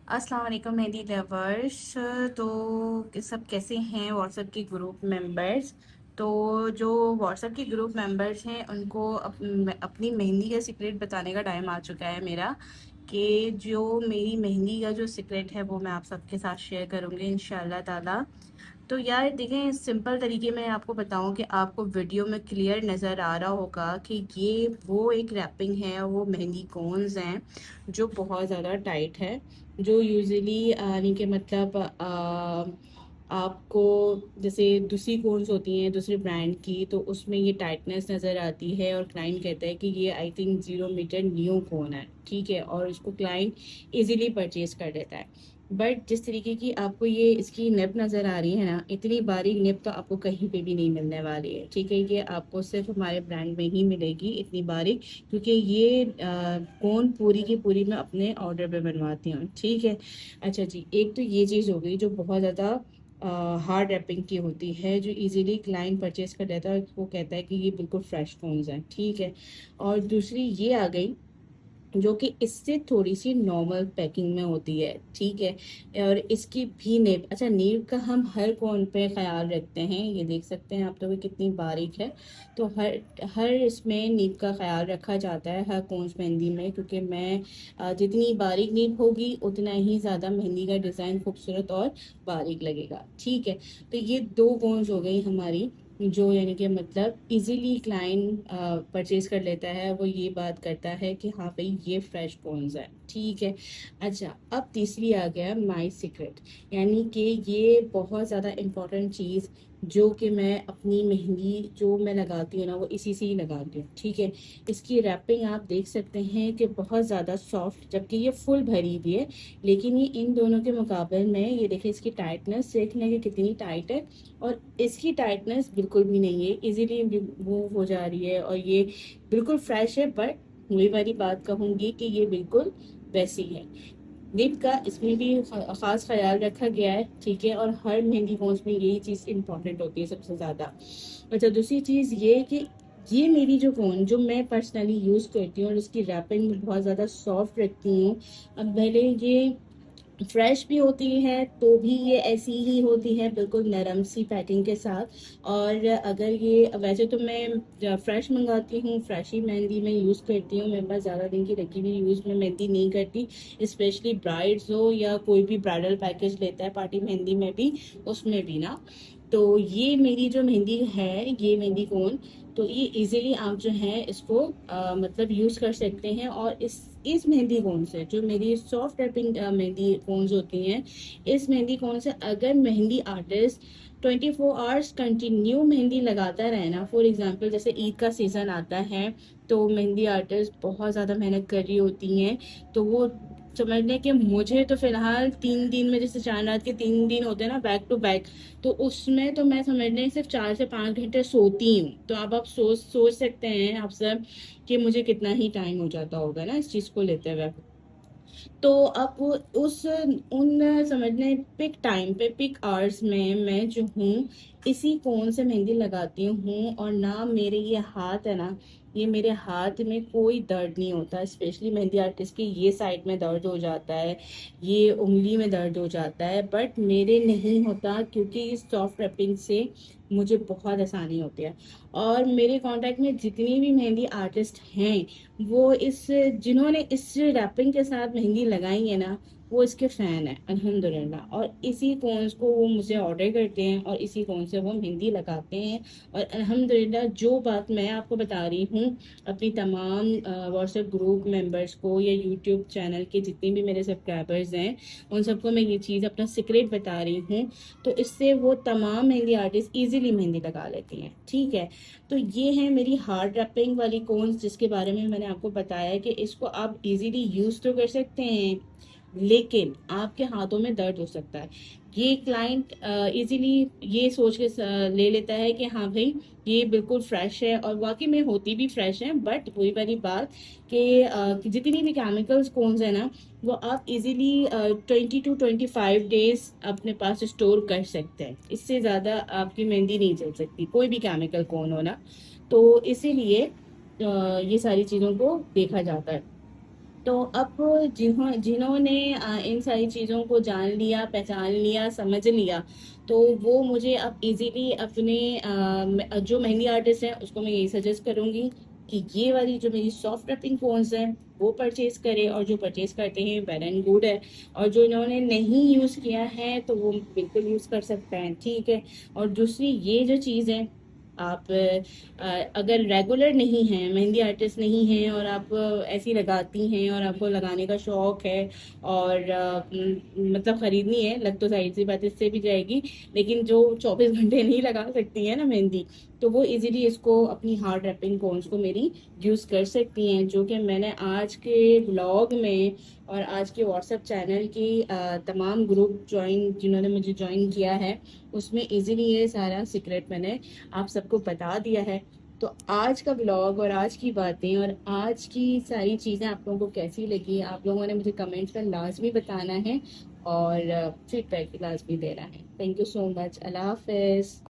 अस्सलाम वालेकुम मेहंदी लवर्स। तो सब कैसे हैं व्हाट्सएप के ग्रुप मेंबर्स। तो जो व्हाट्सएप के ग्रुप मेंबर्स हैं उनको अपनी मेहंदी का सीक्रेट बताने का टाइम आ चुका है मेरा, कि जो मेरी मेहंदी का जो सीक्रेट है वो मैं आप सबके साथ शेयर करूँगी इंशाल्लाह ताला। तो यार देखें, सिंपल तरीके में आपको बताऊं कि आपको वीडियो में क्लियर नज़र आ रहा होगा कि ये वो एक रैपिंग है, वो मेहंदी कोन्स हैं जो बहुत ज़्यादा टाइट है। जो यूजुअली यानी कि मतलब आपको जैसे दूसरी कोन्स होती हैं दूसरे ब्रांड की, तो उसमें ये टाइटनेस नज़र आती है और क्लाइंट कहता है कि ये आई थिंक 0 मीटर न्यू कोन है, ठीक है, और इसको क्लाइंट इजीली परचेज कर देता है। बट जिस तरीके की आपको ये इसकी निब नज़र आ रही है ना, इतनी बारीक निब तो आपको कहीं पे भी नहीं मिलने वाली है, ठीक है। ये आपको सिर्फ हमारे ब्रांड में ही मिलेगी इतनी बारीक, क्योंकि ये कोन पूरी की पूरी मैं अपने ऑर्डर पे बनवाती हूँ, ठीक है। अच्छा जी, एक तो ये चीज़ हो गई जो बहुत ज़्यादा हार्ड रैपिंग की होती है, जो इजीली क्लाइंट परचेज कर लेता है, वो कहता है कि ये बिल्कुल फ्रेश कोन्स हैं, ठीक है। और दूसरी ये आ गई जो कि इससे थोड़ी सी नॉर्मल पैकिंग में होती है, ठीक है। और इसकी भी नीब, अच्छा नीब का हम हर कोन पे ख्याल रखते हैं, ये देख सकते हैं आप तो कि कितनी बारीक है। तो हर हर इसमें नीब का ख्याल रखा जाता है हर कोन्स मेहंदी में, क्योंकि मैं जितनी बारीक नीब होगी उतना ही ज़्यादा मेहंदी का डिज़ाइन खूबसूरत और बारीक लगेगा, ठीक है। तो ये दो कोन्स हो गई हमारी, जो यानी कि मतलब इजीली क्लाइंट परचेज कर लेता है, वो ये बात करता है कि हाँ भाई ये फ्रेश कॉर्न्स है, ठीक है। अच्छा, अब तीसरी आ गया माय सीक्रेट, यानी कि ये बहुत ज़्यादा इम्पोर्टेंट चीज़ जो कि मैं अपनी मेहंदी जो मैं लगाती हूँ ना वो इसी से ही लगाती हूँ, ठीक है। इसकी रैपिंग आप देख सकते हैं कि बहुत ज़्यादा सॉफ्ट, जबकि ये फुल भरी हुई है, लेकिन ये इन दोनों के मुकाबले में ये देखिए इसकी टाइटनेस देख लें कि कितनी टाइट है, और इसकी टाइटनेस बिल्कुल भी नहीं है, इजीली रिमूव हो जा रही है, और ये बिल्कुल फ्रेश है। बट वही वाली बात कहूंगी कि ये बिल्कुल वैसी है। निब का इसमें भी खास ख्याल रखा गया है, ठीक है, और हर मेहंदी कोन्स में यही चीज़ इंपॉर्टेंट होती है सबसे ज़्यादा। अच्छा, दूसरी चीज़ ये है कि ये मेरी जो कोन जो मैं पर्सनली यूज़ करती हूँ और इसकी रैपिंग बहुत ज़्यादा सॉफ्ट रखती हूँ। अब भले ये फ्रेश भी होती है तो भी ये ऐसी ही होती है, बिल्कुल नरम सी पैकिंग के साथ। और अगर ये वैसे तो मैं फ्रेश मंगाती हूँ, फ्रेश ही मेहंदी में यूज़ करती हूँ, मेरे पास ज़्यादा दिन की रखी हुई यूज़ में मेहंदी नहीं करती, स्पेशली ब्राइड्स हो या कोई भी ब्राइडल पैकेज लेता है पार्टी मेहंदी में भी, उसमें भी ना। तो ये मेरी जो मेहंदी है, ये मेहंदी कोन, तो ये इजीली आप जो है इसको मतलब यूज़ कर सकते हैं। और इस मेहंदी कोन से, जो मेरी सॉफ्ट रैपिंग मेहंदी कोन्स होती हैं, इस मेहंदी कोन से अगर mehndi artist 24 hours continue mehndi लगाता रहे ना, फॉर एग्जांपल जैसे ईद का सीज़न आता है, तो मेहंदी आर्टिस्ट बहुत ज़्यादा मेहनत कर रही होती हैं, तो वो समझ लें कि मुझे तो फिलहाल 3 दिन में, जैसे 4 रात के 3 दिन होते हैं ना बैक टू बैक, तो उसमें तो मैं समझ लें सिर्फ 4 से 5 घंटे सोती हूँ। तो अब आप सोच सोच सकते हैं आप सब कि मुझे कितना ही टाइम हो जाता होगा ना इस चीज़ को लेते हुए। तो अब उस उन समझने पिक टाइम पे पिक आवर्स में मैं जो हूँ इसी कोन से मेहंदी लगाती हूँ, और ना मेरे ये हाथ है ना, ये मेरे हाथ में कोई दर्द नहीं होता। स्पेशली मेहंदी आर्टिस्ट की ये साइड में दर्द हो जाता है, ये उंगली में दर्द हो जाता है, बट मेरे नहीं होता, क्योंकि इस सॉफ्ट रैपिंग से मुझे बहुत आसानी होती है। और मेरे कांटेक्ट में जितनी भी मेहंदी आर्टिस्ट हैं, वो इस जिन्होंने इस रैपिंग के साथ मेहंदी लगाई है ना, वो इसके फैन है अल्हम्दुलिल्लाह, और इसी कोन्स को वो मुझे ऑर्डर करते हैं और इसी कोन से वो मेहंदी लगाते हैं। और अल्हम्दुलिल्लाह जो बात मैं आपको बता रही हूँ अपनी तमाम व्हाट्सएप ग्रुप मेंबर्स को या यूट्यूब चैनल के जितने भी मेरे सब्सक्राइबर्स हैं, उन सबको मैं ये चीज़ अपना सीक्रेट बता रही हूँ, तो इससे वो तमाम मेहंदी आर्टिस्ट ईजिली मेहंदी लगा लेती हैं, ठीक है। तो ये है मेरी हार्ड रैपिंग वाली कोन्स, जिसके बारे में मैंने आपको बताया कि इसको आप इजीली यूज तो कर सकते हैं, लेकिन आपके हाथों में दर्द हो सकता है। ये क्लाइंट इजीली ये सोच के ले लेता है कि हाँ भाई ये बिल्कुल फ्रेश है, और वाकई में होती भी फ्रेश है। बट वही वाली बात कि जितनी भी केमिकल्स कोन्स है ना, वो आप इजीली 20 to 25 डेज अपने पास स्टोर कर सकते हैं, इससे ज़्यादा आपकी मेहंदी नहीं चल सकती कोई भी केमिकल कौन हो ना। तो इसीलिए ये सारी चीज़ों को देखा जाता है। तो अब जिन्होंने इन सारी चीज़ों को जान लिया, पहचान लिया, समझ लिया, तो वो मुझे अब इजीली अपने जो मेहंदी आर्टिस्ट हैं उसको मैं यही सजेस्ट करूंगी कि ये वाली जो मेरी सॉफ्ट रैपिंग फोन्स हैं वो परचेज करें, और जो परचेज करते हैं वेल एंड गुड है, और जो इन्होंने नहीं यूज़ किया है तो वो बिल्कुल यूज़ कर सकते हैं, ठीक है। और दूसरी ये जो चीज़ है, आप अगर रेगुलर नहीं हैं, मेहंदी आर्टिस्ट नहीं हैं, और आप ऐसी लगाती हैं और आपको लगाने का शौक है, और मतलब खरीदनी है, लग तो जाहिर सी बात इससे भी जाएगी, लेकिन जो 24 घंटे नहीं लगा सकती है ना मेहंदी, तो वो इजीली इसको अपनी हार्ड रैपिंग कोन्स को मेरी यूज़ कर सकती हैं, जो कि मैंने आज के ब्लॉग में और आज के व्हाट्सएप चैनल की तमाम ग्रुप ज्वाइन जिन्होंने मुझे ज्वाइन किया है उसमें इजीली ये सारा सीक्रेट मैंने आप सबको बता दिया है। तो आज का ब्लॉग और आज की बातें और आज की सारी चीज़ें आप लोगों को कैसी लगी, आप लोगों ने मुझे कमेंट्स में लाजमी बताना है, और फीडबैक भी लाजमी देना है। Thank you so much. Allah हाफिज़।